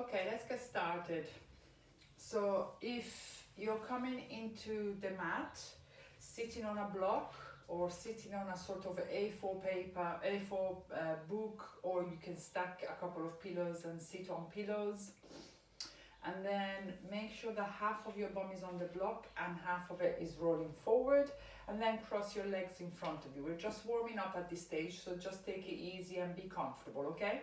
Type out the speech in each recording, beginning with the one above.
Okay, let's get started. So if you're coming into the mat, sitting on a block or sitting on a sort of A4 paper, A4 book, or you can stack a couple of pillows and sit on pillows. And then make sure that half of your bum is on the block and half of it is rolling forward, and then cross your legs in front of you. We're just warming up at this stage, so just take it easy and be comfortable, okay?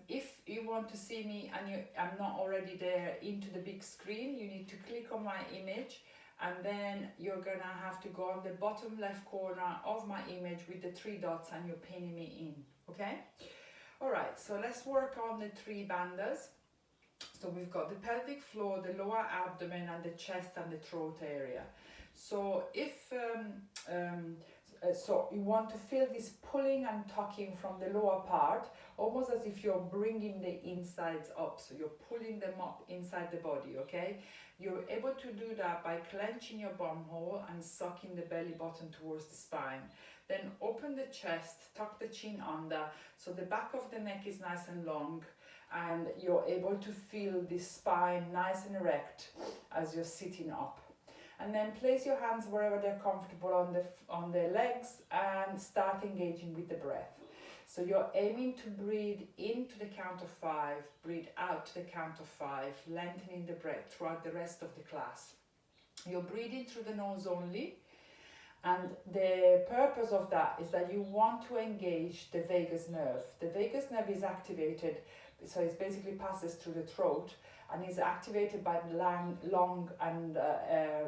If you want to see me and I'm not already there into the big screen, you need to click on my image, and then you're gonna have to go on the bottom left corner of my image with the 3 dots and you're pinning me in, okay? All right, so let's work on the 3 bandhas. So we've got the pelvic floor, the lower abdomen, and the chest and the throat area. So if so you want to feel this pulling and tucking from the lower part, almost as if you're bringing the insides up. So you're pulling them up inside the body, okay? You're able to do that by clenching your bum hole and sucking the belly button towards the spine. Then open the chest, tuck the chin under, so the back of the neck is nice and long, and you're able to feel the spine nice and erect as you're sitting up. And then place your hands wherever they're comfortable on the legs and start engaging with the breath. So you're aiming to breathe into the count of 5, breathe out to the count of 5, lengthening the breath throughout the rest of the class. You're breathing through the nose only, and the purpose of that is that you want to engage the vagus nerve. The vagus nerve is activated, so it basically passes through the throat and is activated by long and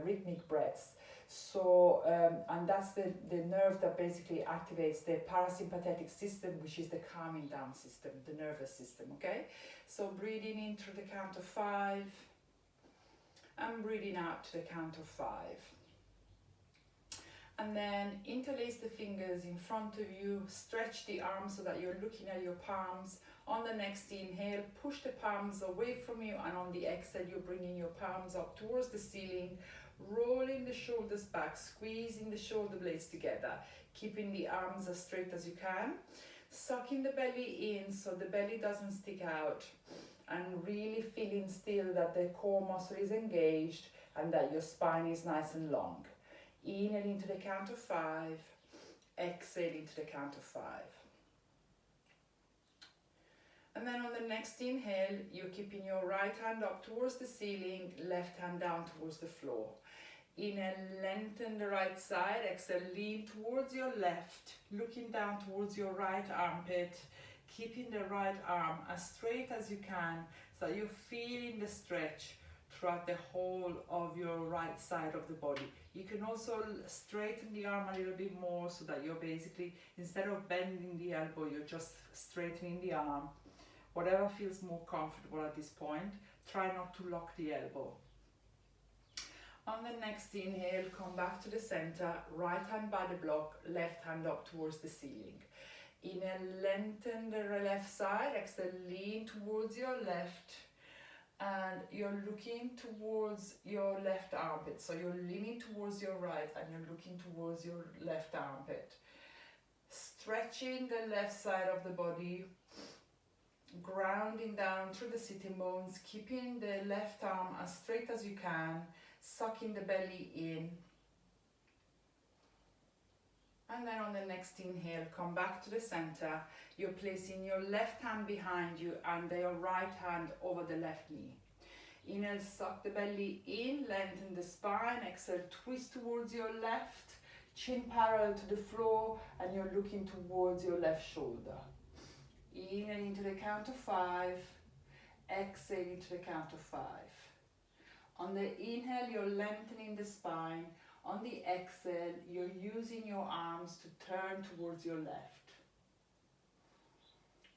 rhythmic breaths. So, and that's the nerve that basically activates the parasympathetic system, which is the calming down system, the nervous system, okay? So breathing in through the count of 5 and breathing out to the count of 5. And then interlace the fingers in front of you, stretch the arms so that you're looking at your palms. On the next inhale, push the palms away from you, and on the exhale, you're bringing your palms up towards the ceiling, rolling the shoulders back, squeezing the shoulder blades together, keeping the arms as straight as you can, sucking the belly in so the belly doesn't stick out, and really feeling still that the core muscle is engaged and that your spine is nice and long. Inhaling to the count of 5, exhaling to the count of 5. And then on the next inhale, you're keeping your right hand up towards the ceiling, left hand down towards the floor. Inhale, lengthen the right side, exhale, lean towards your left, looking down towards your right armpit, keeping the right arm as straight as you can so that you're feeling the stretch throughout the whole of your right side of the body. You can also straighten the arm a little bit more so that you're basically, instead of bending the elbow, you're just straightening the arm. Whatever feels more comfortable at this point. Try not to lock the elbow. On the next inhale, come back to the center, right hand by the block, left hand up towards the ceiling. Inhale, lengthen the left side, exhale, lean towards your left, and you're looking towards your left armpit. So you're leaning towards your right and you're looking towards your left armpit. Stretching the left side of the body, grounding down through the sitting bones, keeping the left arm as straight as you can, sucking the belly in. And then on the next inhale, come back to the center. You're placing your left hand behind you and your right hand over the left knee. Inhale, suck the belly in, lengthen the spine. Exhale, twist towards your left, chin parallel to the floor, and you're looking towards your left shoulder. Inhaling to the count of 5, exhaling to the count of 5. On the inhale, you're lengthening the spine. On the exhale, you're using your arms to turn towards your left.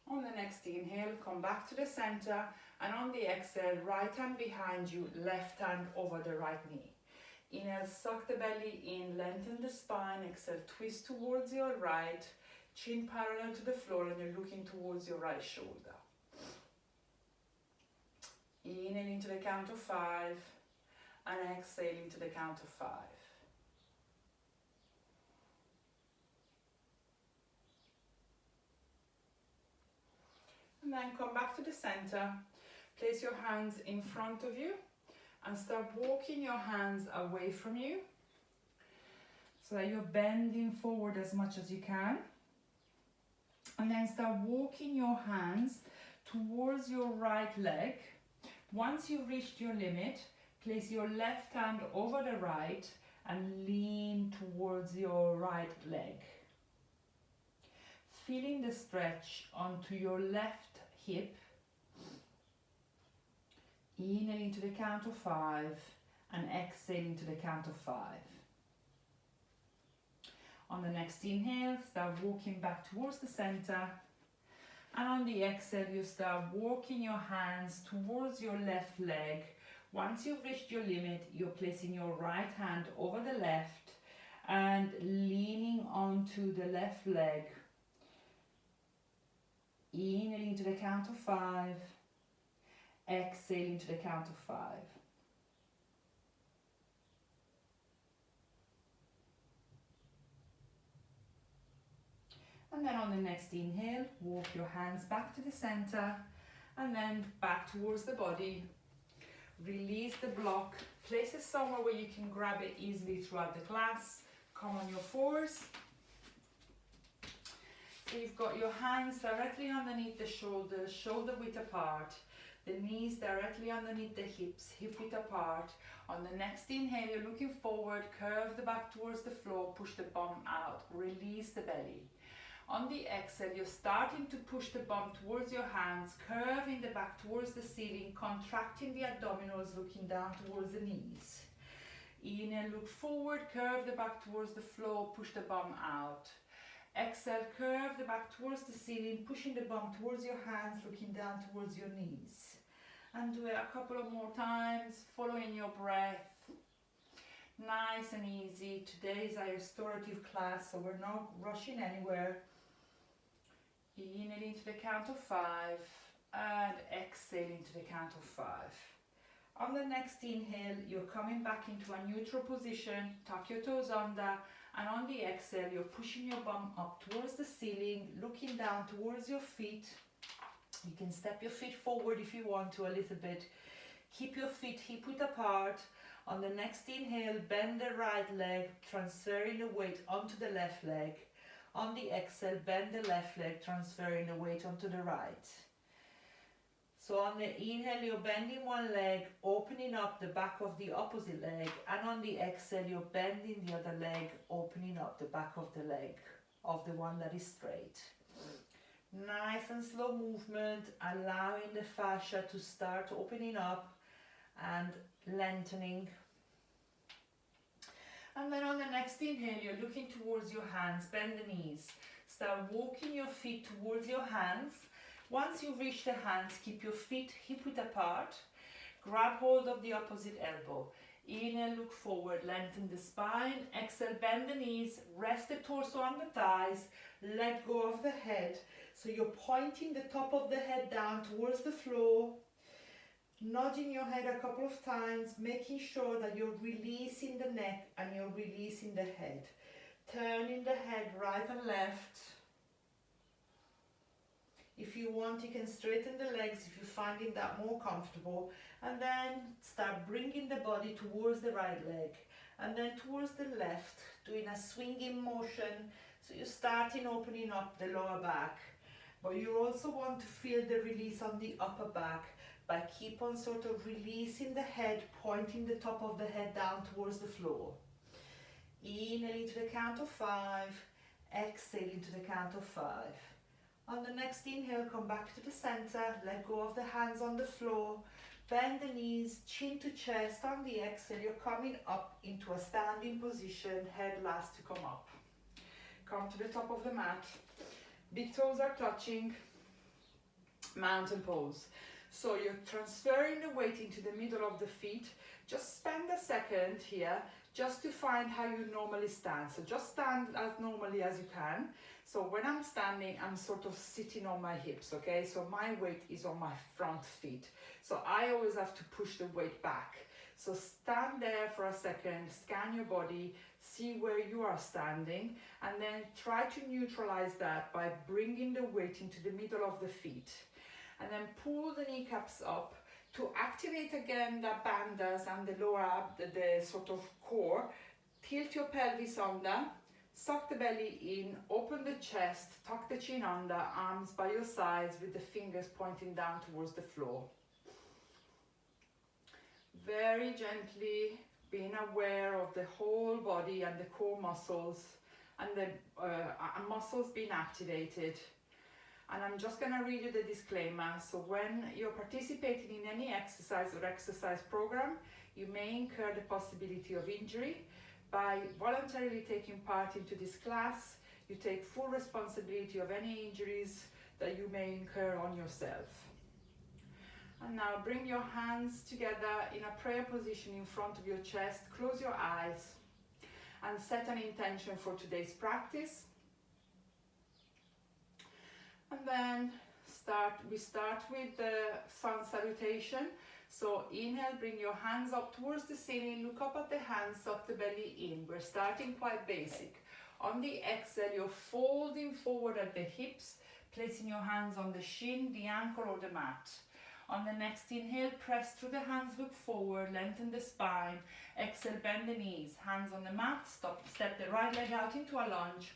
On the next inhale, come back to the center, and on the exhale, right hand behind you, left hand over the right knee. Inhale, suck the belly in, lengthen the spine. Exhale, twist towards your right, chin parallel to the floor, and you're looking towards your right shoulder. Inhaling to the count of 5 and exhaling to the count of 5. And then come back to the center. Place your hands in front of you and start walking your hands away from you so that you're bending forward as much as you can. And then start walking your hands towards your right leg. Once you've reached your limit, place your left hand over the right and lean towards your right leg. Feeling the stretch onto your left hip. Inhaling to the count of 5 and exhaling to the count of 5. On the next inhale, start walking back towards the center. And on the exhale, you start walking your hands towards your left leg. Once you've reached your limit, you're placing your right hand over the left and leaning onto the left leg. Inhaling to the count of 5. Exhaling to the count of 5. And then on the next inhale, walk your hands back to the center and then back towards the body. Release the block. Place it somewhere where you can grab it easily throughout the class. Come on your fours. So you've got your hands directly underneath the shoulders, shoulder width apart. The knees directly underneath the hips, hip width apart. On the next inhale, you're looking forward, curve the back towards the floor, push the bum out, release the belly. On the exhale, you're starting to push the bum towards your hands, curving the back towards the ceiling, contracting the abdominals, looking down towards the knees. Inhale, look forward, curve the back towards the floor, push the bum out. Exhale, curve the back towards the ceiling, pushing the bum towards your hands, looking down towards your knees. And do it a couple of more times, following your breath. Nice and easy. Today is a restorative class, so we're not rushing anywhere. Inhaling to the count of 5 and exhaling to the count of 5. On the next inhale, you're coming back into a neutral position, tuck your toes under, and on the exhale, you're pushing your bum up towards the ceiling, looking down towards your feet. You can step your feet forward if you want to a little bit. Keep your feet hip width apart. On the next inhale, bend the right leg, transferring the weight onto the left leg. On the exhale, bend the left leg, transferring the weight onto the right. So on the inhale, you're bending one leg, opening up the back of the opposite leg. And on the exhale, you're bending the other leg, opening up the back of the leg of the one that is straight. Nice and slow movement, allowing the fascia to start opening up and lengthening. And then on the next inhale, you're looking towards your hands, bend the knees. Start walking your feet towards your hands. Once you reach the hands, keep your feet hip width apart. Grab hold of the opposite elbow. Inhale, look forward, lengthen the spine. Exhale, bend the knees, rest the torso on the thighs, let go of the head. So you're pointing the top of the head down towards the floor, nodding your head a couple of times, making sure that you're releasing the neck and you're releasing the head. Turning the head right and left. If you want, you can straighten the legs if you're finding that more comfortable. And then start bringing the body towards the right leg and then towards the left, doing a swinging motion. So you're starting opening up the lower back, but you also want to feel the release on the upper back by keep on sort of releasing the head, pointing the top of the head down towards the floor. Inhaling to the count of 5, exhaling to the count of 5. On the next inhale, come back to the center, let go of the hands on the floor, bend the knees, chin to chest. On the exhale, you're coming up into a standing position, head last to come up. Come to the top of the mat, big toes are touching, mountain pose. So you're transferring the weight into the middle of the feet. Just spend a second here just to find how you normally stand. So just stand as normally as you can. So when I'm standing, I'm sort of sitting on my hips, okay? So my weight is on my front feet. So I always have to push the weight back. So stand there for a second, scan your body, see where you are standing, and then try to neutralize that by bringing the weight into the middle of the feet. and then pull the kneecaps up to activate again the bandhas and the lower the sort of core. Tilt your pelvis under, suck the belly in, open the chest, tuck the chin under, arms by your sides with the fingers pointing down towards the floor. Very gently being aware of the whole body and the core muscles and the muscles being activated. And I'm just going to read you the disclaimer. So when you're participating in any exercise or exercise program, you may incur the possibility of injury. By voluntarily taking part into this class, you take full responsibility of any injuries that you may incur on yourself. And now bring your hands together in a prayer position in front of your chest. Close your eyes and set an intention for today's practice. And then we start with the sun salutation. So inhale, bring your hands up towards the ceiling, look up at the hands, suck the belly in. We're starting quite basic. On the exhale, you're folding forward at the hips, placing your hands on the shin, the ankle or the mat. On the next inhale, press through the hands, look forward, lengthen the spine. Exhale, bend the knees, hands on the mat, step the right leg out into a lunge,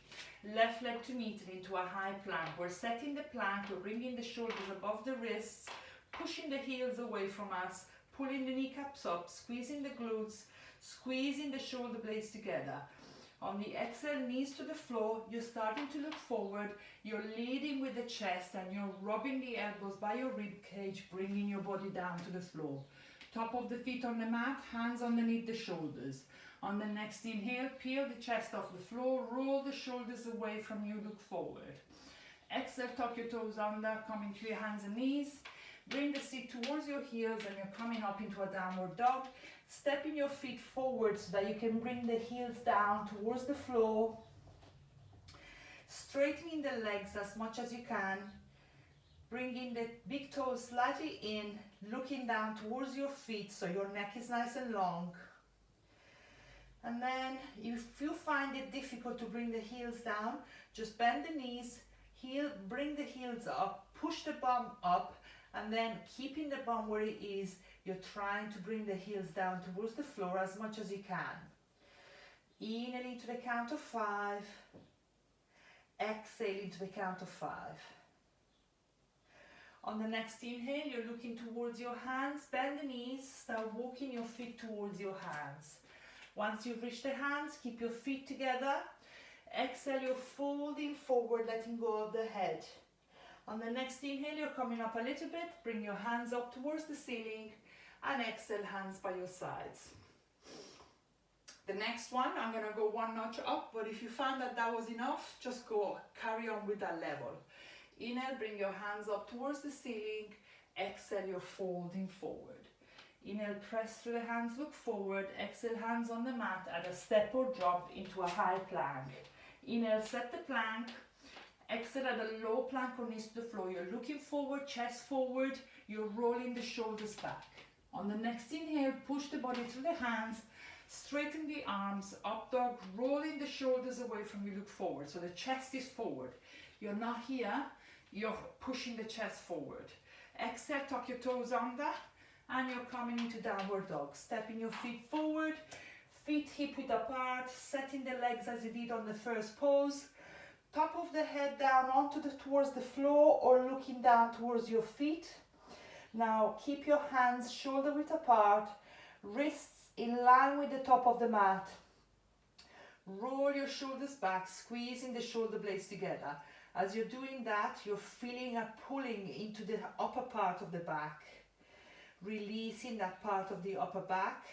left leg to meet it into a high plank. We're setting the plank, we're bringing the shoulders above the wrists, pushing the heels away from us, pulling the kneecaps up, squeezing the glutes, squeezing the shoulder blades together. On the exhale, knees to the floor, you're starting to look forward, you're leading with the chest and you're rubbing the elbows by your rib cage, bringing your body down to the floor. Top of the feet on the mat, hands underneath the shoulders. On the next inhale, peel the chest off the floor, roll the shoulders away from you, look forward. Exhale, tuck your toes under, coming to your hands and knees. Bring the seat towards your heels and you're coming up into a downward dog. Stepping your feet forward so that you can bring the heels down towards the floor. Straightening the legs as much as you can. Bringing the big toes slightly in, looking down towards your feet so your neck is nice and long. And then if you find it difficult to bring the heels down, just bend the knees, bring the heels up, push the bum up, and then keeping the bum where it is, you're trying to bring the heels down towards the floor as much as you can. Inhaling to the count of 5. Exhaling to the count of 5. On the next inhale, you're looking towards your hands. Bend the knees. Start walking your feet towards your hands. Once you've reached the hands, keep your feet together. Exhale, you're folding forward, letting go of the head. On the next inhale, you're coming up a little bit. Bring your hands up towards the ceiling. And exhale, hands by your sides. The next one, I'm going to go one notch up, but if you found that that was enough, just carry on with that level. Inhale, bring your hands up towards the ceiling. Exhale, you're folding forward. Inhale, press through the hands, look forward. Exhale, hands on the mat at a step or drop into a high plank. Inhale, set the plank. Exhale at a low plank or knees to the floor. You're looking forward, chest forward. You're rolling the shoulders back. On the next inhale, push the body through the hands, straighten the arms, up dog, rolling the shoulders away from you, look forward. So the chest is forward. You're not here, you're pushing the chest forward. Exhale, tuck your toes under, and you're coming into downward dog. Stepping your feet forward, feet hip width apart, setting the legs as you did on the first pose. Top of the head down towards the floor or looking down towards your feet. Now keep your hands shoulder width apart, wrists in line with the top of the mat. Roll your shoulders back, squeezing the shoulder blades together. As you're doing that, you're feeling a pulling into the upper part of the back. Releasing that part of the upper back.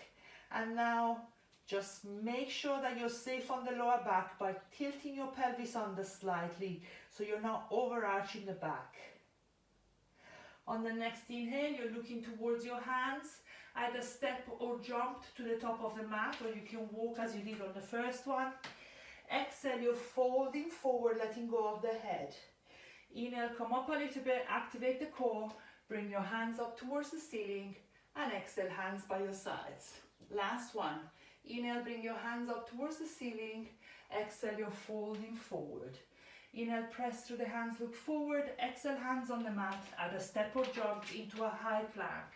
And now just make sure that you're safe on the lower back by tilting your pelvis under slightly so you're not overarching the back. On the next inhale, you're looking towards your hands, either step or jump to the top of the mat, or you can walk as you did on the first one. Exhale, you're folding forward, letting go of the head. Inhale, come up a little bit, activate the core, bring your hands up towards the ceiling, and exhale, hands by your sides. Last one. Inhale, bring your hands up towards the ceiling. Exhale, you're folding forward. Inhale, press through the hands, look forward. Exhale, hands on the mat, add a step or jump into a high plank.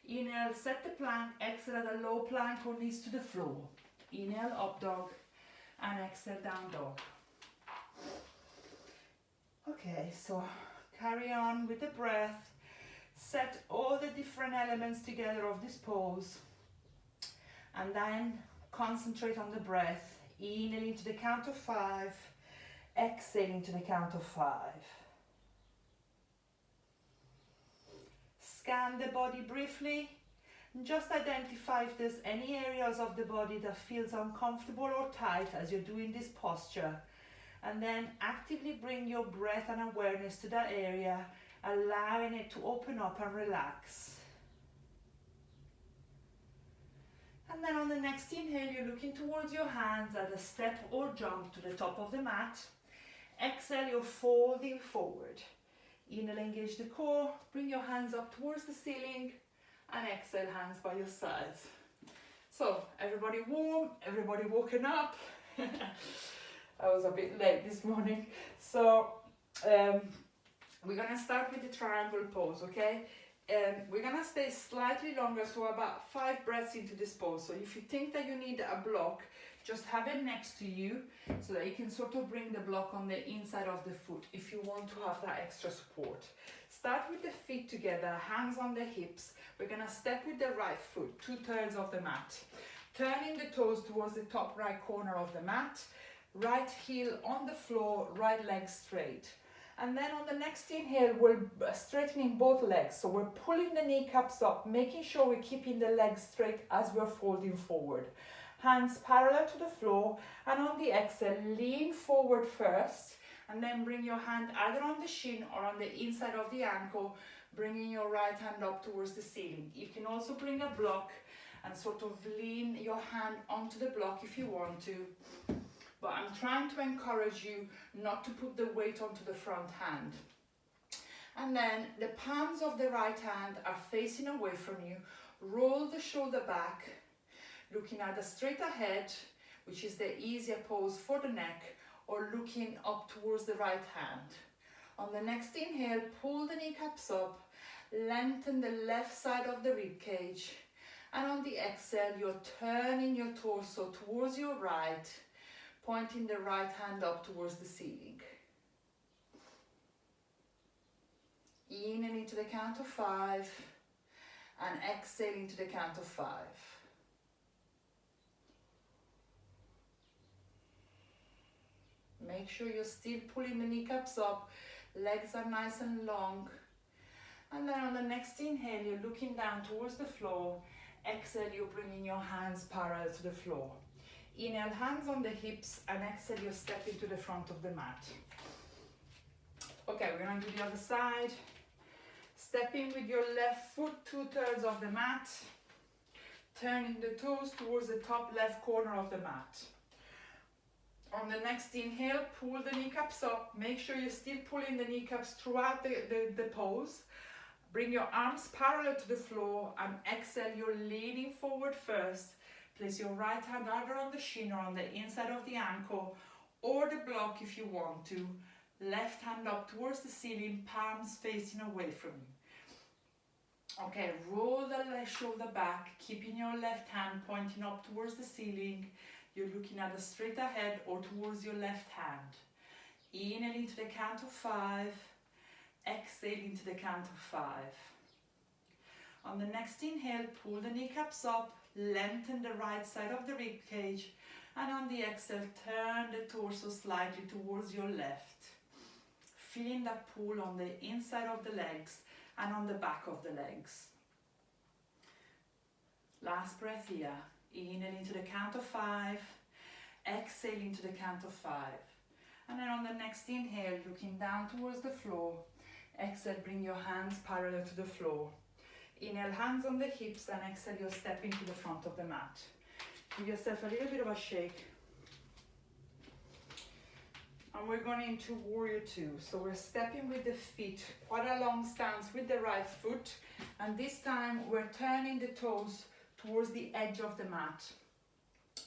Inhale, set the plank. Exhale, add a low plank or knees to the floor. Inhale, up dog, and exhale, down dog. Okay, so carry on with the breath. Set all the different elements together of this pose, and then concentrate on the breath. Inhaling to the count of 5, exhaling to the count of 5. Scan the body briefly and just identify if there's any areas of the body that feels uncomfortable or tight as you're doing this posture, and then actively bring your breath and awareness to that area, allowing it to open up and relax. And then on the next inhale, you're looking towards your hands at a step or jump to the top of the mat. Exhale, you're folding forward. Inhale, engage the core, bring your hands up towards the ceiling, and exhale, hands by your sides. So, everybody warm, everybody woken up. I was a bit late this morning. So, we're gonna start with the triangle pose, okay? We're gonna stay slightly longer, so about 5 breaths into this pose. So if you think that you need a block, just have it next to you so that you can sort of bring the block on the inside of the foot if you want to have that extra support. Start with the feet together, hands on the hips. We're gonna step with the right foot, 2/3 of the mat. Turning the toes towards the top right corner of the mat. Right heel on the floor, right leg straight. And then on the next inhale, we're straightening both legs. So we're pulling the kneecaps up, making sure we're keeping the legs straight as we're folding forward. Hands parallel to the floor, and on the exhale, lean forward first, and then bring your hand either on the shin or on the inside of the ankle, bringing your right hand up towards the ceiling. You can also bring a block and sort of lean your hand onto the block if you want to. But I'm trying to encourage you not to put the weight onto the front hand. And then the palms of the right hand are facing away from you. Roll the shoulder back, looking either straight ahead, which is the easier pose for the neck, or looking up towards the right hand. On the next inhale, pull the kneecaps up, lengthen the left side of the rib cage, and on the exhale, you're turning your torso towards your right, pointing the right hand up towards the ceiling. Inhaling to the count of 5 and exhaling to the count of 5. Make sure you're still pulling the kneecaps up, legs are nice and long. And then on the next inhale, you're looking down towards the floor. Exhale, you're bringing your hands parallel to the floor. Inhale, hands on the hips, and exhale, you're stepping to the front of the mat. Okay, we're going to do the other side. Stepping with your left foot 2/3 of the mat. Turning the toes towards the top left corner of the mat. On the next inhale, pull the kneecaps up. Make sure you're still pulling the kneecaps throughout the pose. Bring your arms parallel to the floor, and exhale, you're leaning forward first. Place your right hand either on the shin or on the inside of the ankle, or the block if you want to. Left hand up towards the ceiling, palms facing away from you. Okay, roll the left shoulder back, keeping your left hand pointing up towards the ceiling. You're looking either straight ahead or towards your left hand. Inhaling to the count of 5, exhaling to the count of 5. On the next inhale, pull the kneecaps up, lengthen the right side of the rib cage, and on the exhale, turn the torso slightly towards your left. Feeling that pull on the inside of the legs and on the back of the legs. Last breath here. Inhaling to the count of 5, exhaling to the count of 5. And then on the next inhale, looking down towards the floor. Exhale, bring your hands parallel to the floor. Inhale, hands on the hips, and exhale, you're stepping to the front of the mat. Give yourself a little bit of a shake. And we're going into warrior 2. So we're stepping with the feet, quite a long stance with the right foot. And this time we're turning the toes towards the edge of the mat.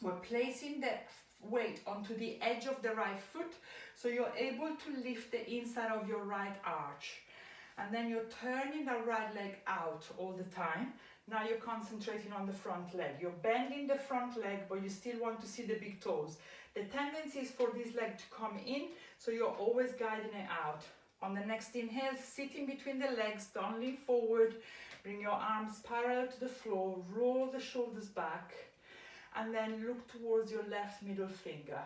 We're placing the weight onto the edge of the right foot, so you're able to lift the inside of your right arch. And then you're turning the right leg out all the time. Now you're concentrating on the front leg. You're bending the front leg, but you still want to see the big toes. The tendency is for this leg to come in, so you're always guiding it out. On the next inhale, sitting between the legs, don't lean forward. Bring your arms parallel to the floor, roll the shoulders back, and then look towards your left middle finger.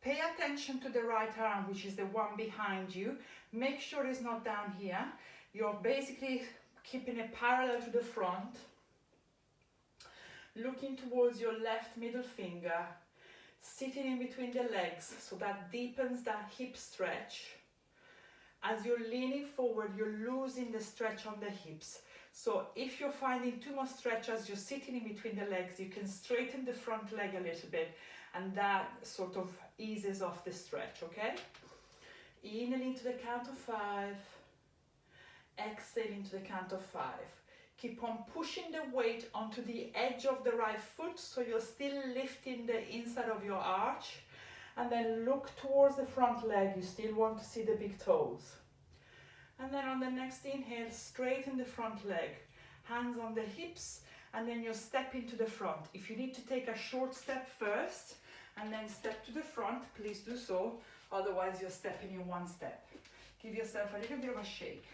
Pay attention to the right arm, which is the one behind you. Make sure it's not down here. You're basically keeping it parallel to the front. Looking towards your left middle finger. Sitting in between the legs, so that deepens that hip stretch. As you're leaning forward, you're losing the stretch on the hips. So if you're finding too much stretch as you're sitting in between the legs, you can straighten the front leg a little bit, and that sort of eases off the stretch, okay? Inhaling to the count of 5, exhaling to the count of 5. Keep on pushing the weight onto the edge of the right foot, so you're still lifting the inside of your arch, and then look towards the front leg. You still want to see the big toes. And then on the next inhale, straighten the front leg, hands on the hips, and then you step into the front. If you need to take a short step first and then step to the front, please do so. Otherwise, you're stepping in one step. Give yourself a little bit of a shake.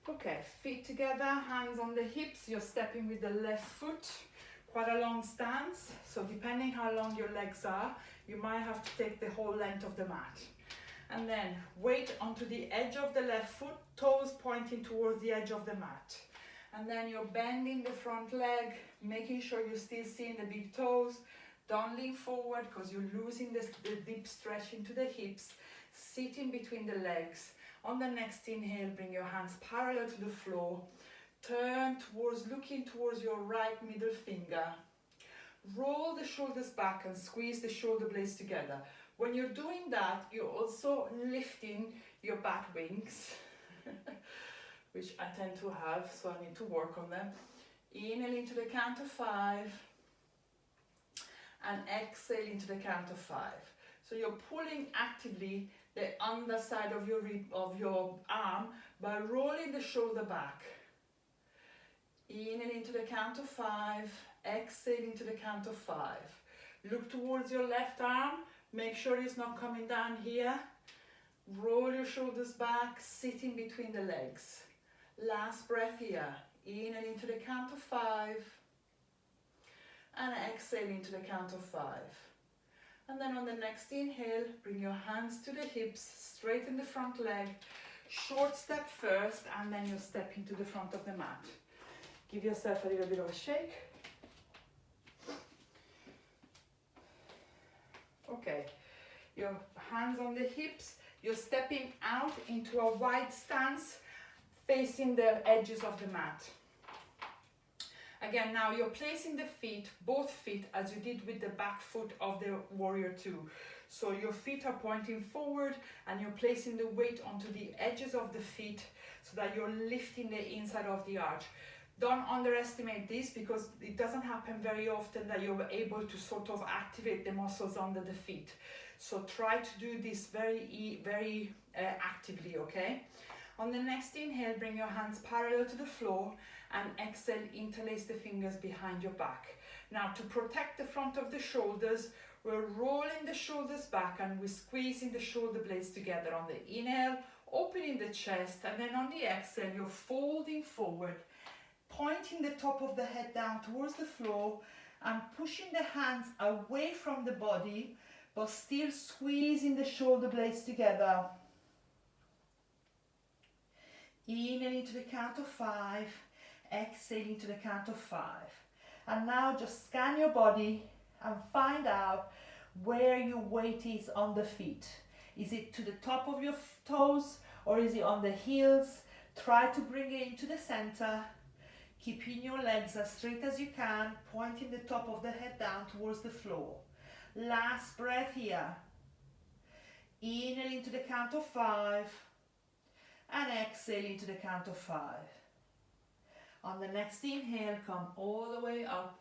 Okay, feet together, hands on the hips. You're stepping with the left foot, quite a long stance. So depending how long your legs are, you might have to take the whole length of the mat. And then weight onto the edge of the left foot, toes pointing towards the edge of the mat. And then you're bending the front leg, making sure you're still seeing the big toes. Don't lean forward because you're losing the deep stretch into the hips. Sitting between the legs. On the next inhale, bring your hands parallel to the floor. Turn towards, looking towards your right middle finger. Roll the shoulders back and squeeze the shoulder blades together. When you're doing that, you're also lifting your bat wings, which I tend to have, so I need to work on them. Inhaling to the count of 5 and exhaling to the count of 5. So you're pulling actively the underside of your arm by rolling the shoulder back. Inhaling to the count of 5, exhaling to the count of 5. Look towards your left arm. Make sure it's not coming down here. Roll your shoulders back, sitting between the legs. Last breath here. Inhaling to the count of 5 and exhaling to the count of 5. And then on the next inhale, bring your hands to the hips, straighten the front leg, short step first, and then you step into the front of the mat. Give yourself a little bit of a shake. Okay, your hands on the hips, you're stepping out into a wide stance, facing the edges of the mat. Again, now you're placing the feet, both feet, as you did with the back foot of the warrior 2. So your feet are pointing forward and you're placing the weight onto the edges of the feet so that you're lifting the inside of the arch. Don't underestimate this because it doesn't happen very often that you're able to sort of activate the muscles under the feet. So try to do this very actively, okay? On the next inhale, bring your hands parallel to the floor and exhale, interlace the fingers behind your back. Now to protect the front of the shoulders, we're rolling the shoulders back and we're squeezing the shoulder blades together. On the inhale, opening the chest, and then on the exhale, you're folding forward, pointing the top of the head down towards the floor and pushing the hands away from the body, but still squeezing the shoulder blades together. Inhaling to the count of 5, exhaling to the count of 5. And now just scan your body and find out where your weight is on the feet. Is it to the top of your toes or is it on the heels? Try to bring it into the center. Keeping your legs as straight as you can, pointing the top of the head down towards the floor. Last breath here. Inhaling to the count of 5 and exhaling to the count of 5. On the next inhale, come all the way up.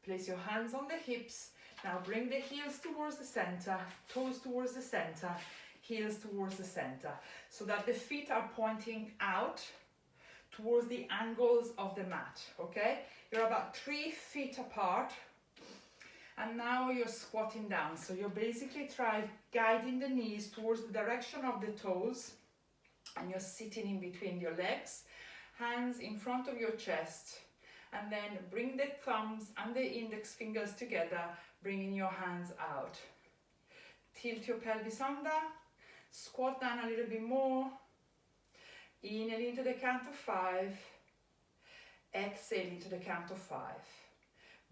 Place your hands on the hips. Now bring the heels towards the center, toes towards the center, heels towards the center, so that the feet are pointing out towards the angles of the mat, okay? You're about 3 feet apart, and now you're squatting down. So you're basically guiding the knees towards the direction of the toes, and you're sitting in between your legs, hands in front of your chest, and then bring the thumbs and the index fingers together, bringing your hands out. Tilt your pelvis under, squat down a little bit more, inhale into the count of 5, exhale into the count of 5.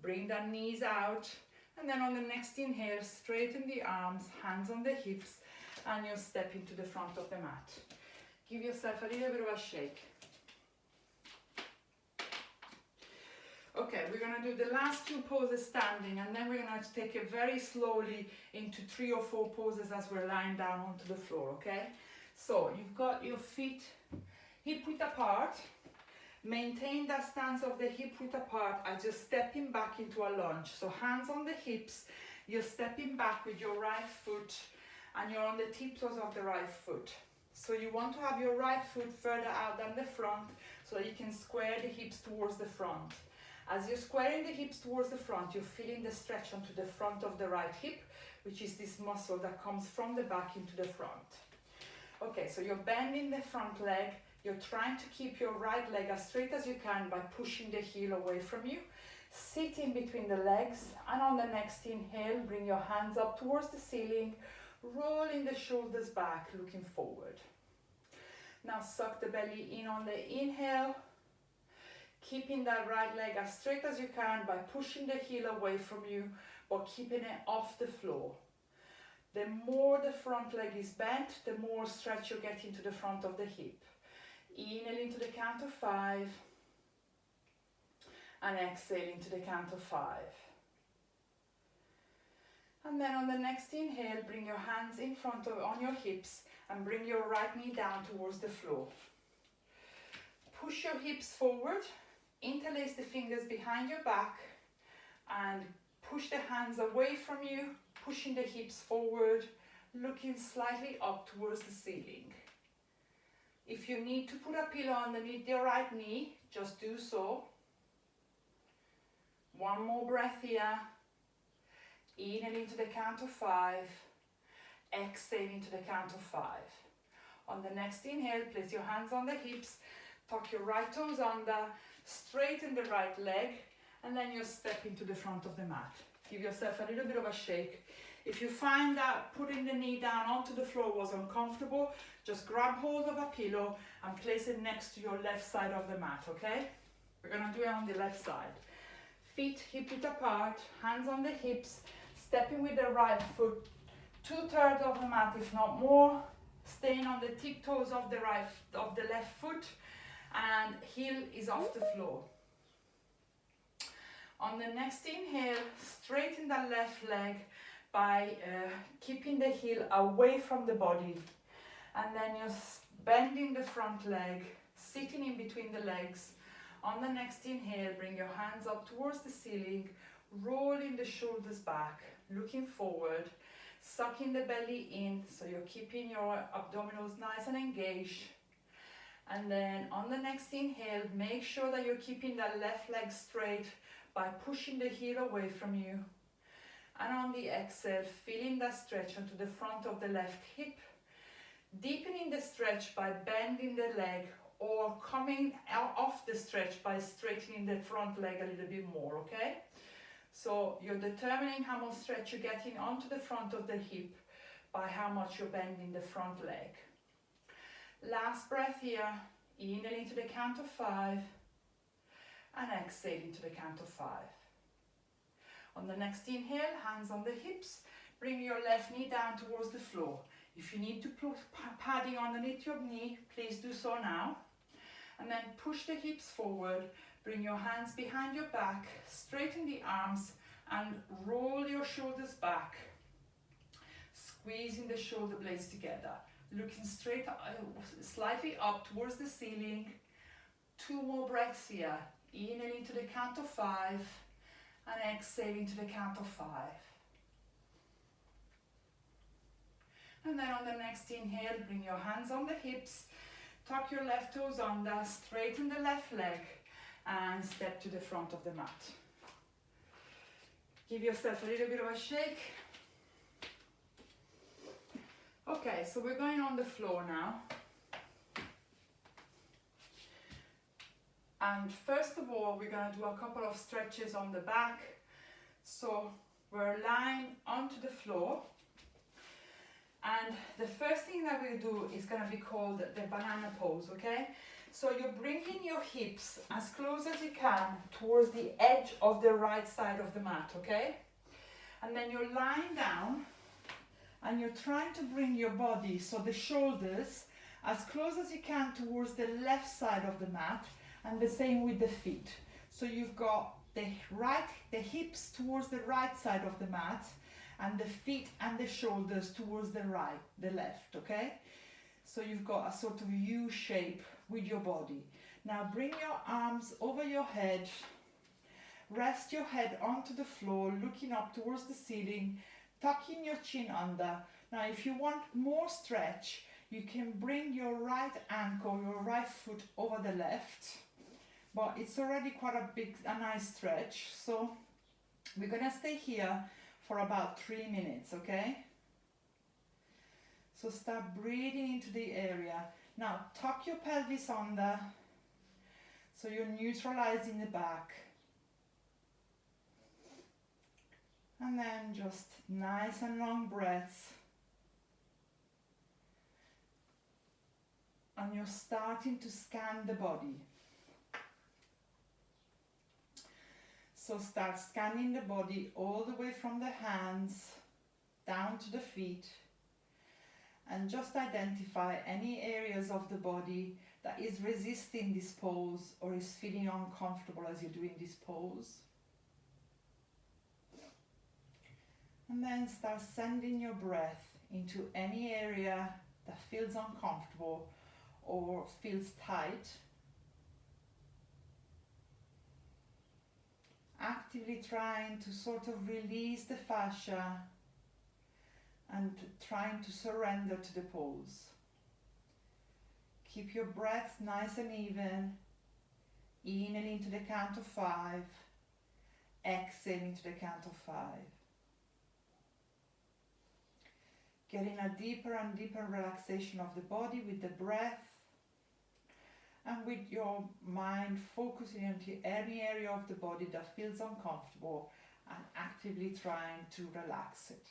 Bring the knees out, and then on the next inhale, straighten the arms, hands on the hips, and you step into the front of the mat. Give yourself a little bit of a shake. Okay, we're going to do the last 2 poses standing, and then we're going to take it very slowly into 3 or 4 poses as we're lying down onto the floor, okay? So you've got your feet hip width apart. Maintain that stance of the hip width apart as you're stepping back into a lunge. So hands on the hips, you're stepping back with your right foot, and you're on the tiptoes of the right foot. So you want to have your right foot further out than the front so that you can square the hips towards the front. As you're squaring the hips towards the front, you're feeling the stretch onto the front of the right hip, which is this muscle that comes from the back into the front. Okay, so you're bending the front leg. You're trying to keep your right leg as straight as you can by pushing the heel away from you. Sit in between the legs, and on the next inhale, bring your hands up towards the ceiling, rolling the shoulders back, looking forward. Now suck the belly in on the inhale, keeping that right leg as straight as you can by pushing the heel away from you, but keeping it off the floor. The more the front leg is bent, the more stretch you get into the front of the hip. Inhale into the count of 5, and exhale into the count of 5. And then on the next inhale, bring your hands in front of on your hips and bring your right knee down towards the floor. Push your hips forward, interlace the fingers behind your back, and push the hands away from you, pushing the hips forward, looking slightly up towards the ceiling. If you need to put a pillow underneath your right knee, just do so. One more breath here. Inhale into the count of 5. Exhale into the count of 5. On the next inhale, place your hands on the hips, tuck your right toes under, straighten the right leg, and then you step into the front of the mat. Give yourself a little bit of a shake. If you find that putting the knee down onto the floor was uncomfortable, just grab hold of a pillow and place it next to your left side of the mat, okay? We're gonna do it on the left side. Feet hip width apart, hands on the hips, stepping with the right foot, 2/3 of the mat, if not more, staying on the tiptoes of the left foot, and heel is off the floor. On the next inhale, straighten the left leg by keeping the heel away from the body, and then you're bending the front leg, sitting in between the legs. On the next inhale, bring your hands up towards the ceiling, rolling the shoulders back, looking forward, sucking the belly in so you're keeping your abdominals nice and engaged. And then on the next inhale, make sure that you're keeping that left leg straight by pushing the heel away from you. And on the exhale, feeling that stretch onto the front of the left hip, deepening the stretch by bending the leg or coming out off the stretch by straightening the front leg a little bit more, okay? So you're determining how much stretch you're getting onto the front of the hip by how much you're bending the front leg. Last breath here, inhale into the count of 5 and exhale into the count of 5. On the next inhale, hands on the hips, bring your left knee down towards the floor. If you need to put padding underneath your knee, please do so now. And then push the hips forward, bring your hands behind your back, straighten the arms and roll your shoulders back, squeezing the shoulder blades together, looking straight slightly up towards the ceiling. 2 more breaths here. Inhale into the count of 5 And exhaling to the count of 5. And then on the next inhale, bring your hands on the hips, tuck your left toes under, straighten the left leg, and step to the front of the mat. Give yourself a little bit of a shake. Okay, so we're going on the floor now. And first of all, we're going to do a couple of stretches on the back. So we're lying onto the floor. And the first thing that we do is going to be called the banana pose, okay? So you're bringing your hips as close as you can towards the edge of the right side of the mat, okay? And then you're lying down and you're trying to bring your body, so the shoulders, as close as you can towards the left side of the mat, and the same with the feet. So you've got the hips towards the right side of the mat, and the feet and the shoulders towards the left, okay? So you've got a sort of U shape with your body. Now bring your arms over your head, rest your head onto the floor, looking up towards the ceiling, tucking your chin under. Now if you want more stretch, you can bring your right ankle, your right foot over the left, but it's already quite a nice stretch. So we're gonna stay here for about 3 minutes, okay? So start breathing into the area. Now tuck your pelvis under, so you're neutralizing the back. And then just nice and long breaths. And you're starting to scan the body. So start scanning the body all the way from the hands down to the feet. And just identify any areas of the body that is resisting this pose or is feeling uncomfortable as you're doing this pose. And then start sending your breath into any area that feels uncomfortable or feels tight. Actively trying to sort of release the fascia and trying to surrender to the pose. Keep your breath nice and even. Inhaling to the count of 5. Exhaling to the count of 5. Getting a deeper and deeper relaxation of the body with the breath, and with your mind focusing into any area of the body that feels uncomfortable and actively trying to relax it.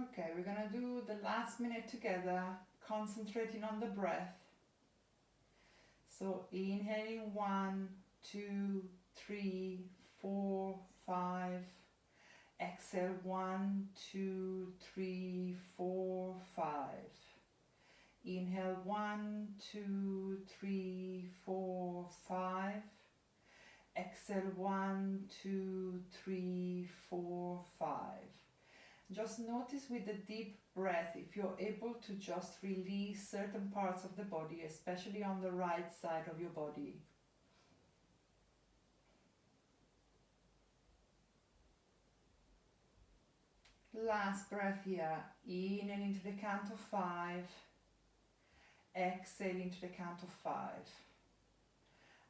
Okay, we're going to do the last minute together, concentrating on the breath. So inhaling 1, 2, 3, 4, 5. Exhale 1, 2, 3, 4, 5. Inhale 1, 2, 3, 4, 5. Exhale 1, 2, 3, 4, 5. Just notice with the deep breath if you're able to just release certain parts of the body, especially on the right side of your body. Last breath here, inhaling to the count of 5, exhaling to the count of 5.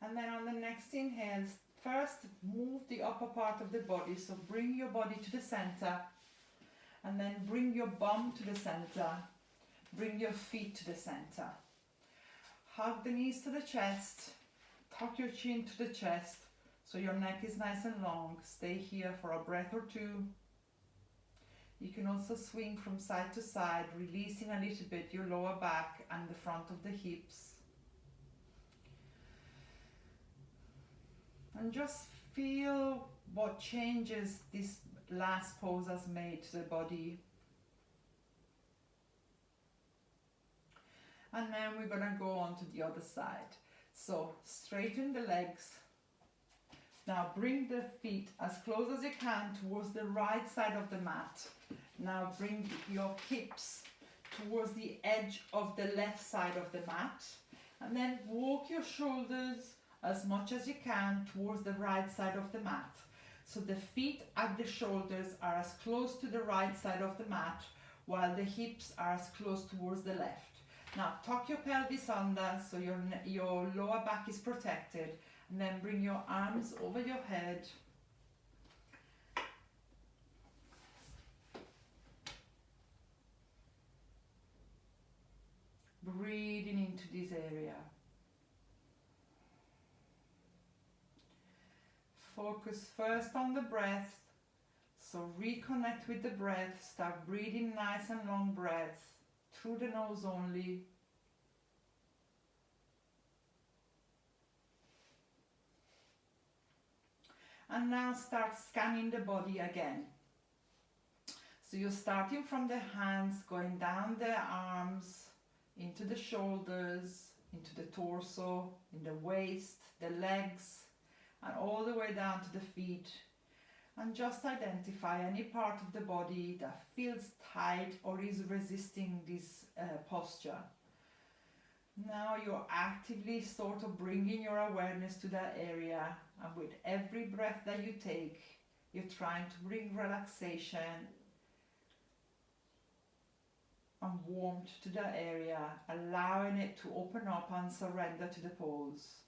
And then on the next inhale, first move the upper part of the body, so bring your body to the center, and then bring your bum to the center, bring your feet to the center. Hug the knees to the chest, tuck your chin to the chest, so your neck is nice and long. Stay here for a breath or 2. You can also swing from side to side, releasing a little bit your lower back and the front of the hips. And just feel what changes this last pose has made to the body. And then we're going to go on to the other side. So straighten the legs, Now bring the feet as close as you can towards the right side of the mat. Now bring your hips towards the edge of the left side of the mat, and then walk your shoulders as much as you can towards the right side of the mat. So the feet at the shoulders are as close to the right side of the mat, while the hips are as close towards the left. Now tuck your pelvis under so your lower back is protected, and then bring your arms over your head. Breathing into this area. Focus first on the breath. So reconnect with the breath. Start breathing nice and long breaths through the nose only. And now start scanning the body again. So you're starting from the hands, going down the arms, into the shoulders, into the torso, in the waist, the legs, and all the way down to the feet. And just identify any part of the body that feels tight or is resisting this posture. Now you're actively sort of bringing your awareness to that area, and with every breath that you take, you're trying to bring relaxation and warmth to that area, allowing it to open up and surrender to the pose.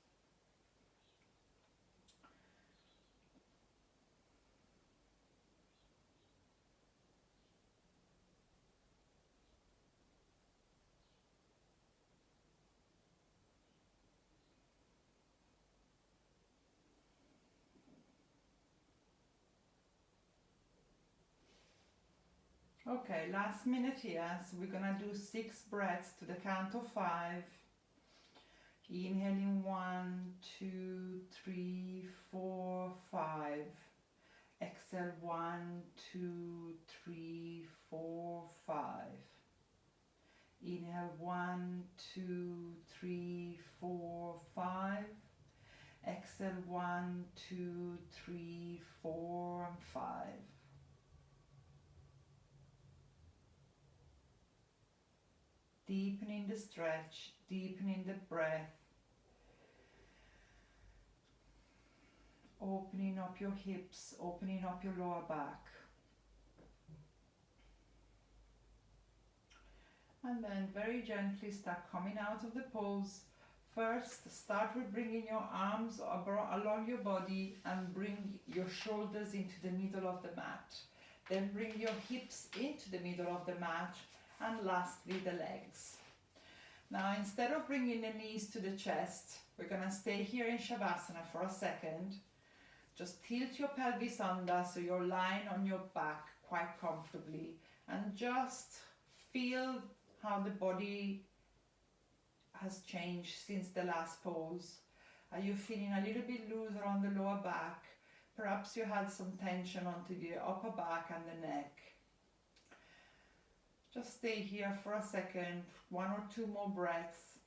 Okay, last minute here, so we're gonna do 6 breaths to the count of 5. Inhaling 1, 2, 3, 4, 5. Exhale 1, 2, 3, 4, 5. Inhale 1, 2, 3, 4, 5. Exhale 1, 2, 3, 4, and 5. Deepening the stretch, deepening the breath, opening up your hips, opening up your lower back. And then very gently start coming out of the pose. First, start with bringing your arms along your body and bring your shoulders into the middle of the mat. Then bring your hips into the middle of the mat, and lastly the legs. Now instead of bringing the knees to the chest, we're going to stay here in Shavasana for a second. Just tilt your pelvis under so you're lying on your back quite comfortably, and just feel how the body has changed since the last pose. Are you feeling a little bit looser on the lower back? Perhaps you had some tension onto the upper back and the neck. Just stay here for a second, 1 or 2 more breaths,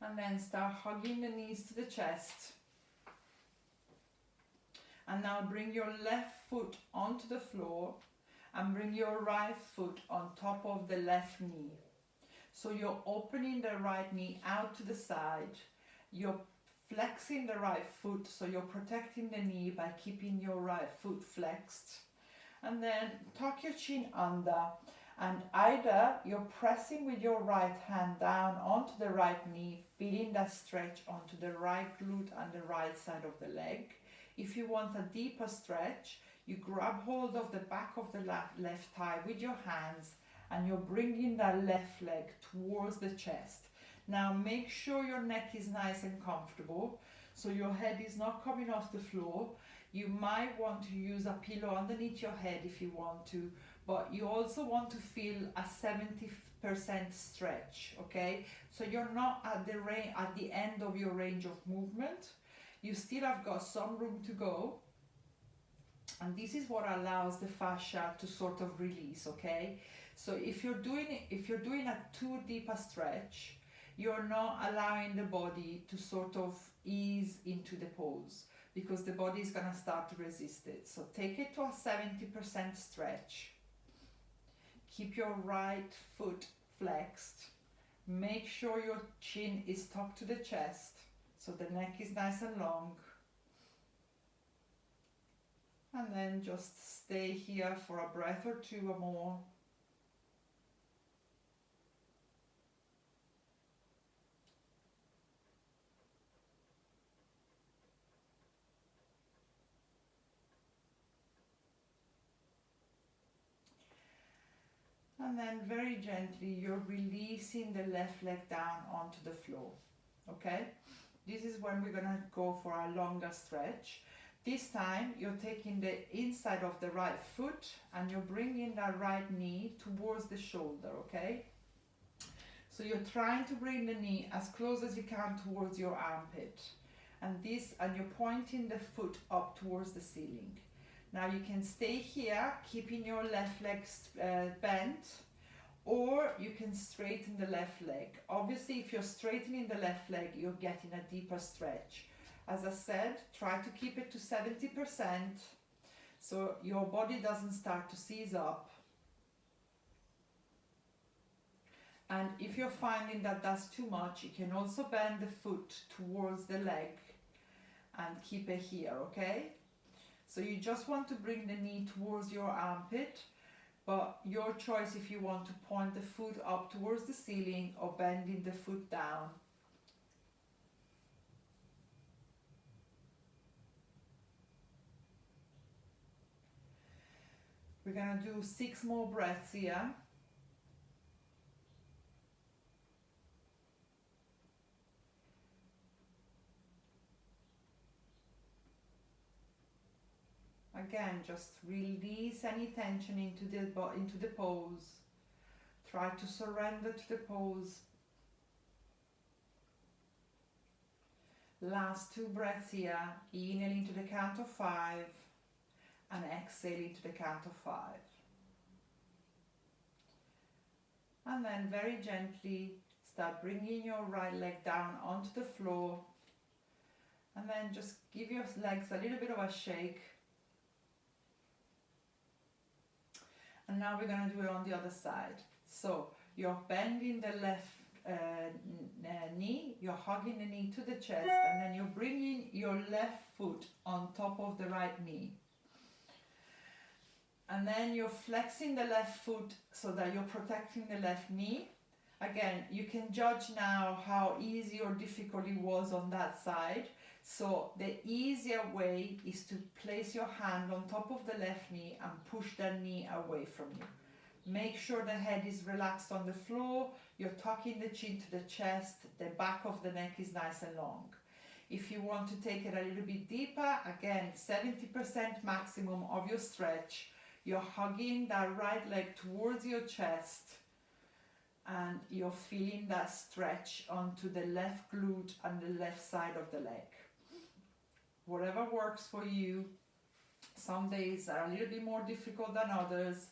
and then start hugging the knees to the chest. And now bring your left foot onto the floor and bring your right foot on top of the left knee. So you're opening the right knee out to the side. You're flexing the right foot, so you're protecting the knee by keeping your right foot flexed. And then tuck your chin under, and either you're pressing with your right hand down onto the right knee, feeling that stretch onto the right glute and the right side of the leg. If you want a deeper stretch, you grab hold of the back of the left thigh with your hands, and you're bringing that left leg towards the chest. Now make sure your neck is nice and comfortable, so your head is not coming off the floor. You might want to use a pillow underneath your head if you want to, but you also want to feel a 70% stretch, okay? So you're not at the end of your range of movement. You still have got some room to go. And this is what allows the fascia to sort of release, okay? So if you're doing a too deep a stretch, you're not allowing the body to sort of ease into the pose. because the body is going to start to resist it. So take it to a 70% stretch. Keep your right foot flexed. Make sure your chin is tucked to the chest, so the neck is nice and long. And then just stay here for a breath or two or more. And then very gently, you're releasing the left leg down onto the floor, okay? This is when we're gonna go for a longer stretch. This time, you're taking the inside of the right foot and you're bringing that right knee towards the shoulder, okay? So you're trying to bring the knee as close as you can towards your armpit. And you're pointing the foot up towards the ceiling. Now you can stay here, keeping your left leg bent, or you can straighten the left leg. Obviously, if you're straightening the left leg, you're getting a deeper stretch. As I said, try to keep it to 70% so your body doesn't start to seize up. And if you're finding that that's too much, you can also bend the foot towards the leg and keep it here, okay? So you just want to bring the knee towards your armpit, but your choice if you want to point the foot up towards the ceiling or bending the foot down. We're gonna do 6 more breaths here. Again, just release any tension into the pose. Try to surrender to the pose. Last 2 breaths here. Inhale into the count of 5 and exhale into the count of 5. And then very gently start bringing your right leg down onto the floor. And then just give your legs a little bit of a shake. And now we're going to do it on the other side. So you're bending the left knee, you're hugging the knee to the chest, and then you're bringing your left foot on top of the right knee. And then you're flexing the left foot so that you're protecting the left knee. Again, you can judge now how easy or difficult it was on that side. So the easier way is to place your hand on top of the left knee and push that knee away from you. Make sure the head is relaxed on the floor, you're tucking the chin to the chest, the back of the neck is nice and long. If you want to take it a little bit deeper, again, 70% maximum of your stretch. You're hugging that right leg towards your chest and you're feeling that stretch onto the left glute and the left side of the leg. Whatever works for you. Some days are a little bit more difficult than others.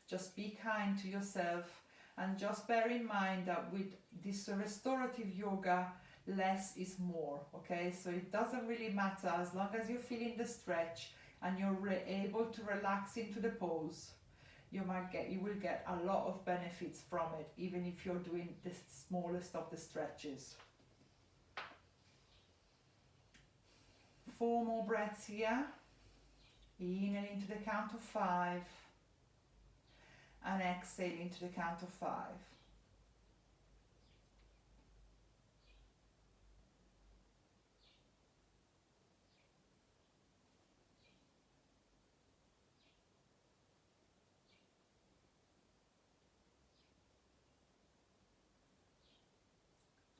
Just be kind to yourself and just bear in mind that with this restorative yoga, less is more, okay? So it doesn't really matter as long as you're feeling the stretch and you're able to relax into the pose. You will get a lot of benefits from it, even if you're doing the smallest of the stretches. 4 more breaths here. Inhale into the count of 5 and exhale into the count of 5.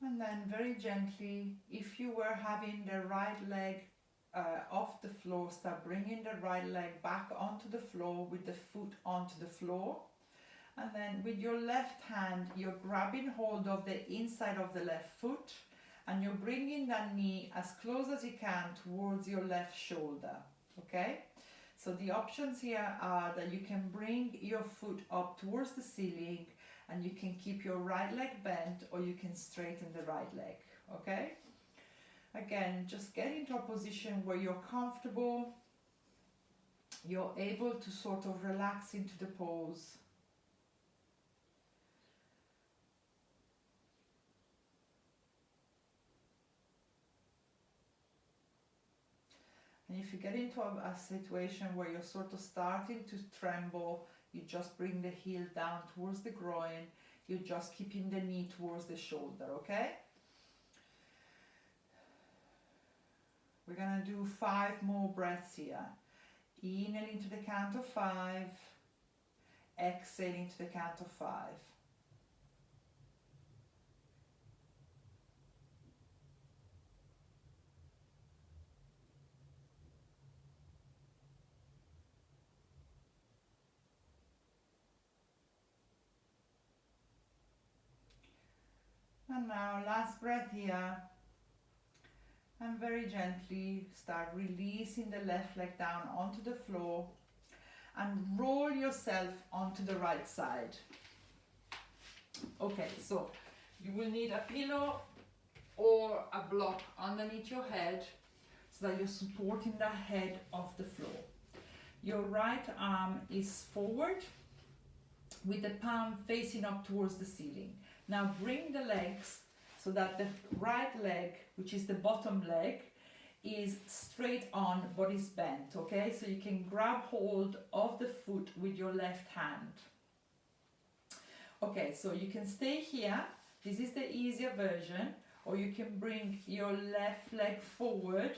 And then very gently, if you were having the right leg off the floor, start bringing the right leg back onto the floor with the foot onto the floor. And then with your left hand, you're grabbing hold of the inside of the left foot and you're bringing that knee as close as you can towards your left shoulder, okay? So the options here are that you can bring your foot up towards the ceiling and you can keep your right leg bent or you can straighten the right leg, okay? Again, just get into a position where you're comfortable, you're able to sort of relax into the pose. And if you get into a situation where you're sort of starting to tremble, you just bring the heel down towards the groin, you're just keeping the knee towards the shoulder, okay? We're gonna do 5 more breaths here. Inhale into the count of 5, exhale into the count of 5. And now last breath here. And very gently start releasing the left leg down onto the floor and roll yourself onto the right side. Okay, so you will need a pillow or a block underneath your head so that you're supporting the head of the floor. Your right arm is forward with the palm facing up towards the ceiling. Now bring the legs so that the right leg, which is the bottom leg, is straight on but is bent, okay? So you can grab hold of the foot with your left hand. Okay, so you can stay here. This is the easier version, or you can bring your left leg forward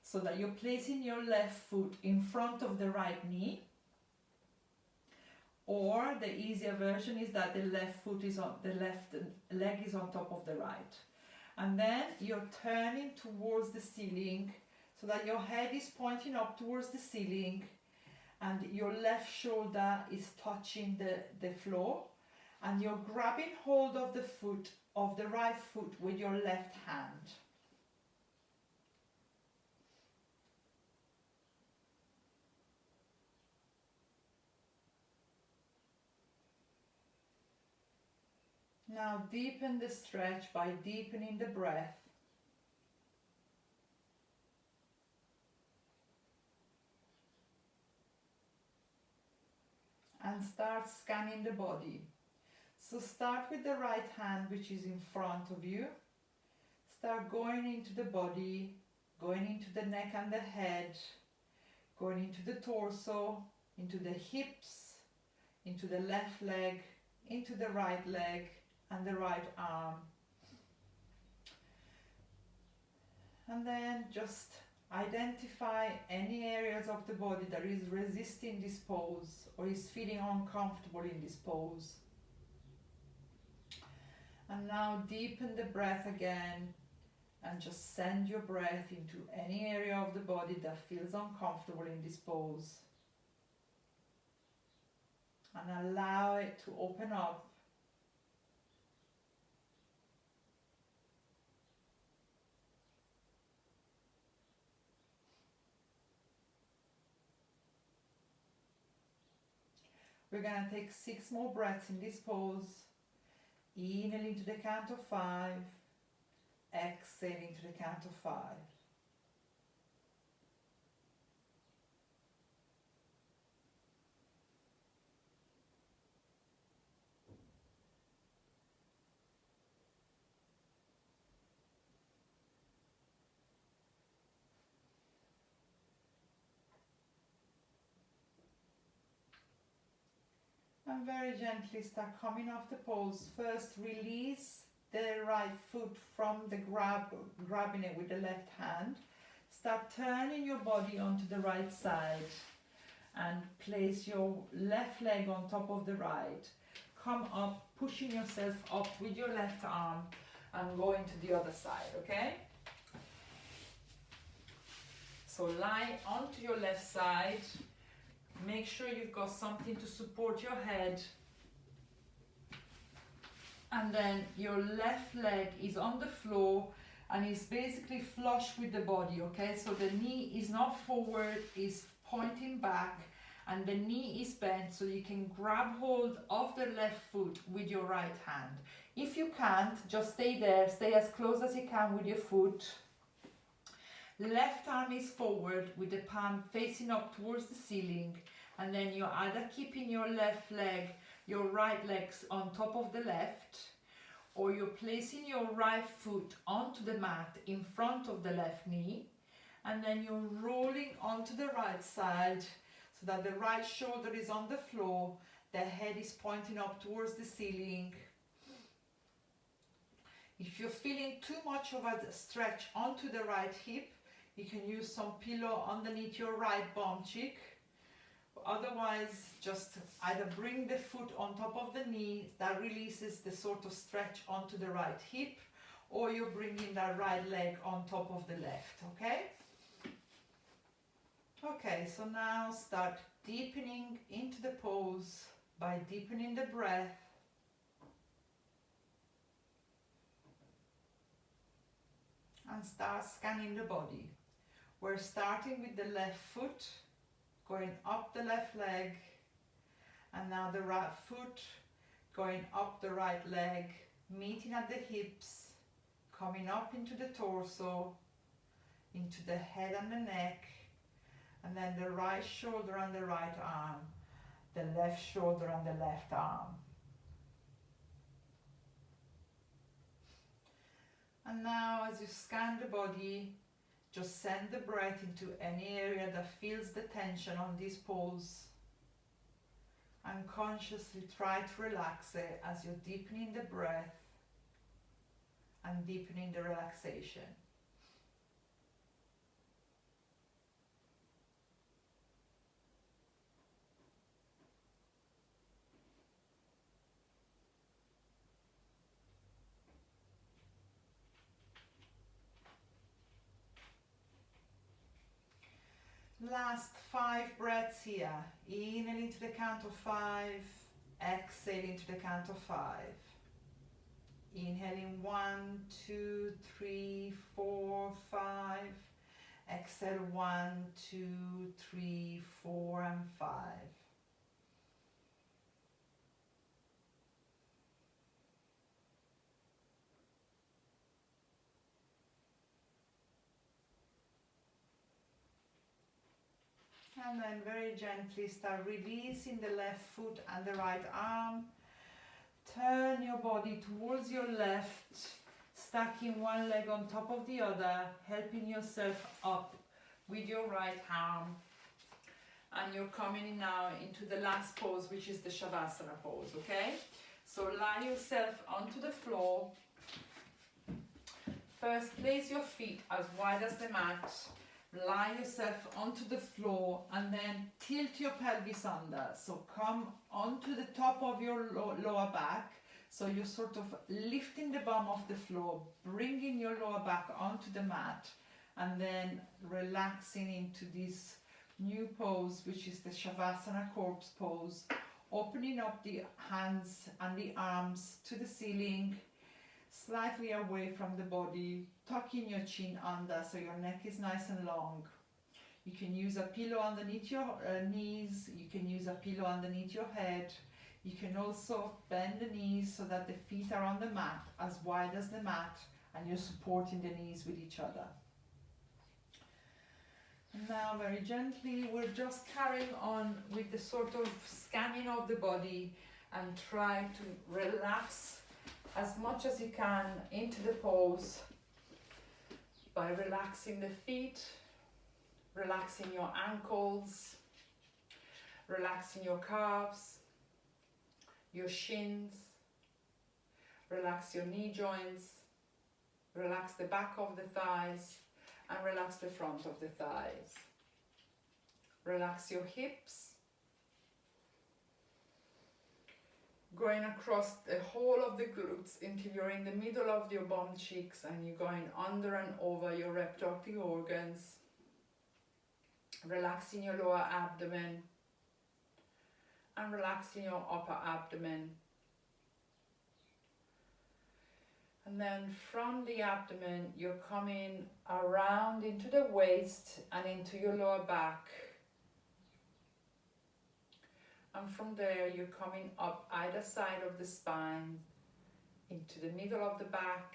so that you're placing your left foot in front of the right knee. Or the easier version is that the left leg is on top of the right. And then you're turning towards the ceiling so that your head is pointing up towards the ceiling and your left shoulder is touching the floor, and you're grabbing hold of the right foot with your left hand. Now deepen the stretch by deepening the breath. And start scanning the body. So start with the right hand, which is in front of you. Start going into the body, going into the neck and the head, going into the torso, into the hips, into the left leg, into the right leg and the right arm. And then just identify any areas of the body that is resisting this pose or is feeling uncomfortable in this pose. And now deepen the breath again and just send your breath into any area of the body that feels uncomfortable in this pose. And allow it to open up. We're going to take 6 more breaths in this pose. Inhale into the count of 5. Exhale into the count of 5. And very gently start coming off the pose. First, release the right foot from the grabbing it with the left hand. Start turning your body onto the right side and place your left leg on top of the right. Come up, pushing yourself up with your left arm and go into the other side, okay? So lie onto your left side. Make sure you've got something to support your head. And then your left leg is on the floor and is basically flush with the body, okay? So the knee is not forward, is pointing back, and the knee is bent, so you can grab hold of the left foot with your right hand. If you can't, just stay there, stay as close as you can with your foot. Left arm is forward with the palm facing up towards the ceiling, and then you're either keeping your left leg, your right legs on top of the left, or you're placing your right foot onto the mat in front of the left knee, and then you're rolling onto the right side so that the right shoulder is on the floor, the head is pointing up towards the ceiling. If you're feeling too much of a stretch onto the right hip, you can use some pillow underneath your right bum cheek. Otherwise, just either bring the foot on top of the knee, that releases the sort of stretch onto the right hip, or you're bringing that right leg on top of the left, okay? Okay, so now start deepening into the pose by deepening the breath. And start scanning the body. We're starting with the left foot, going up the left leg, and now the right foot going up the right leg, meeting at the hips, coming up into the torso, into the head and the neck, and then the right shoulder and the right arm, the left shoulder and the left arm. And now as you scan the body, just send the breath into any area that feels the tension on this pose. And consciously try to relax it as you're deepening the breath and deepening the relaxation. Last 5 breaths here. Inhale into the count of 5. Exhale into the count of 5. Inhaling 1, 2, 3, 4, 5. Exhale 1, 2, 3, 4, and 5. And then very gently start releasing the left foot and the right arm. Turn your body towards your left, stacking one leg on top of the other, helping yourself up with your right arm. And you're coming now into the last pose, which is the Shavasana pose, okay? So lie yourself onto the floor. First, place your feet as wide as the mat. Lie yourself onto the floor and then tilt your pelvis under. So come onto the top of your lower back. So you're sort of lifting the bum off the floor, bringing your lower back onto the mat, and then relaxing into this new pose, which is the Shavasana corpse pose. Opening up the hands and the arms to the ceiling, slightly away from the body, tucking your chin under so your neck is nice and long. You can use a pillow underneath your knees, you can use a pillow underneath your head. You can also bend the knees so that the feet are on the mat, as wide as the mat, and you're supporting the knees with each other. And now very gently, we're just carrying on with the sort of scanning of the body and try to relax as much as you can into the pose by relaxing the feet, relaxing your ankles, relaxing your calves, your shins, relax your knee joints, relax the back of the thighs, and relax the front of the thighs. Relax your hips, going across the whole of the glutes until you're in the middle of your bum cheeks and you're going under and over your reproductive organs. Relaxing your lower abdomen and relaxing your upper abdomen. And then from the abdomen, you're coming around into the waist and into your lower back. And from there, you're coming up either side of the spine, into the middle of the back,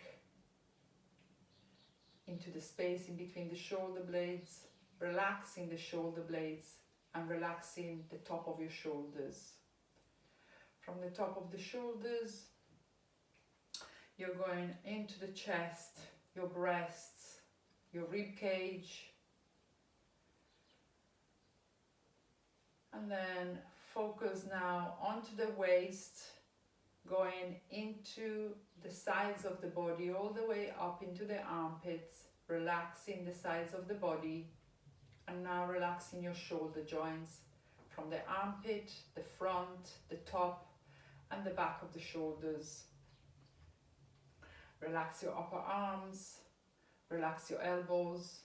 into the space in between the shoulder blades, relaxing the shoulder blades and relaxing the top of your shoulders. From the top of the shoulders, you're going into the chest, your breasts, your rib cage, and then focus now onto the waist, going into the sides of the body, all the way up into the armpits, relaxing the sides of the body, and now relaxing your shoulder joints from the armpit, the front, the top, and the back of the shoulders. Relax your upper arms, relax your elbows,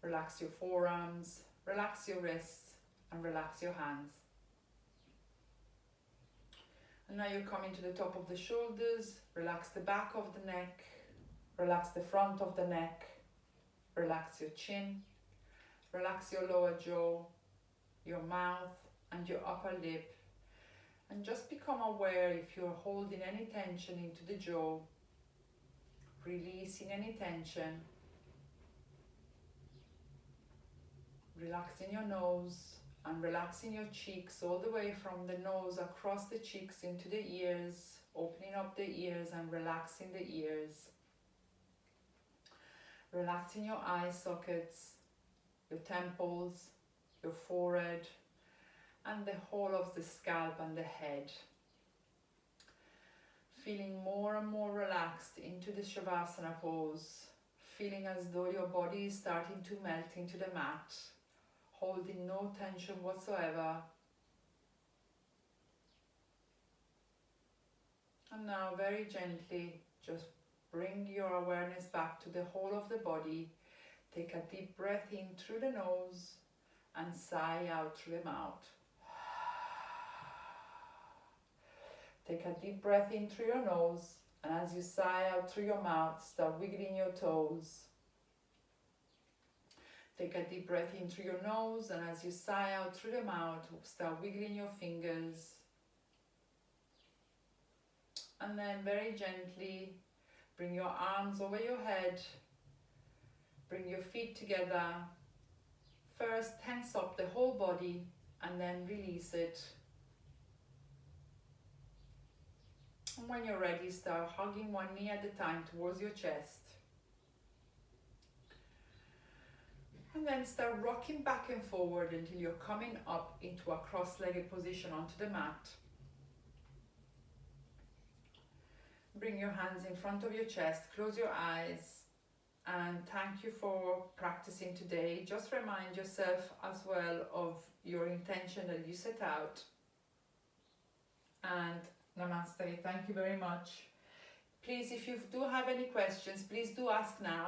relax your forearms, relax your wrists, and relax your hands. And now you're coming to the top of the shoulders, relax the back of the neck, relax the front of the neck, relax your chin, relax your lower jaw, your mouth, and your upper lip. And just become aware if you're holding any tension into the jaw, releasing any tension, relaxing your nose and relaxing your cheeks all the way from the nose across the cheeks into the ears, opening up the ears and relaxing the ears. Relaxing your eye sockets, your temples, your forehead, and the whole of the scalp and the head. Feeling more and more relaxed into the Shavasana pose, feeling as though your body is starting to melt into the mat, holding no tension whatsoever. And now very gently just bring your awareness back to the whole of the body. Take a deep breath in through the nose and sigh out through the mouth. Take a deep breath in through your nose, and as you sigh out through your mouth, start wiggling your toes. Take a deep breath in through your nose, and as you sigh out through the mouth, start wiggling your fingers. And then very gently bring your arms over your head, bring your feet together. First tense up the whole body and then release it. And when you're ready, start hugging one knee at a time towards your chest. And then start rocking back and forward until you're coming up into a cross-legged position onto the mat. Bring your hands in front of your chest, close your eyes, and thank you for practicing today. Just remind yourself as well of your intention that you set out. And Namaste. Thank you very much. Please, if you do have any questions, please do ask now.